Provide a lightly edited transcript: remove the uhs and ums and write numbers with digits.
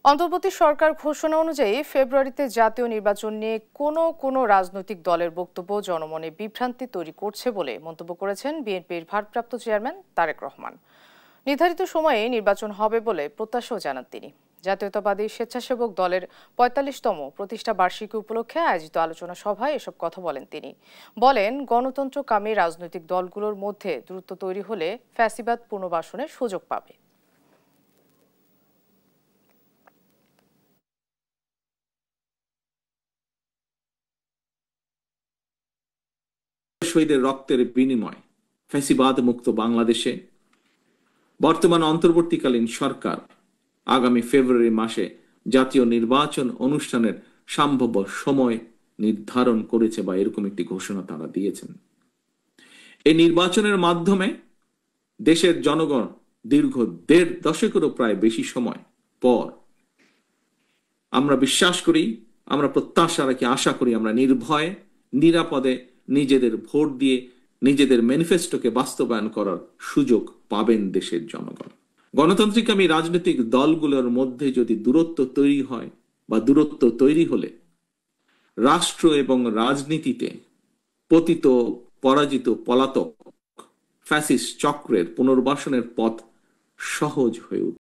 অন্তর্বর্তী সরকার ঘোষণা অনুযায়ী ফেব্রুয়ারিতে জাতীয় নির্বাচন নিয়ে কোনো রাজনৈতিক দলের বক্তব্য জনমনে বিভ্রান্তি তৈরি করছে বলে মন্তব্য করেছেন বিএনপির ভারপ্রাপ্ত চেয়ারম্যান তারেক রহমান। নির্ধারিত সময়ে নির্বাচন হবে বলে প্রত্যাশাও জানান তিনি। জাতীয়তাবাদী স্বেচ্ছাসেবক দলের ৪৫তম প্রতিষ্ঠা বার্ষিকী উপলক্ষে আয়োজিত আলোচনা সভায় এসব কথা বলেন তিনি। বলেন, গণতন্ত্রকামী রাজনৈতিক দলগুলোর মধ্যে দূরত্ব তৈরি হলে ফ্যাসিবাদ পুনর্বাসনের সুযোগ পাবে। শহীদের রক্তের বিনিময় ফ্যাসিবাদ মুক্ত বাংলাদেশে বর্তমান অন্তর্বর্তীকালীন সরকার আগামী ফেব্রুয়ারি মাসে জাতীয় নির্বাচন অনুষ্ঠানের সম্ভাব্য সময় নির্ধারণ করেছে বা এরকম একটি ঘোষণা তারা দিয়েছেন। এই নির্বাচনের মাধ্যমে দেশের জনগণ দীর্ঘ ১.৫ দশকেরও প্রায় বেশি সময় পর আমরা বিশ্বাস করি, আমরা প্রত্যাশা রাখি, আশা করি আমরা নির্ভয়ে নিরাপদে নিজেদের ভোট দিয়ে নিজেদের ম্যানিফেস্টোকে বাস্তবায়ন করার সুযোগ পাবেন দেশের জনগণ। গণতান্ত্রিকামী রাজনৈতিক দলগুলোর মধ্যে যদি দূরত্ব তৈরি হয় বা দূরত্ব তৈরি হলে রাষ্ট্র এবং রাজনীতিতে পতিত পরাজিত পলাতক ফ্যাসিস্ট চক্রের পুনর্বাসনের পথ সহজ হয়ে উঠবে।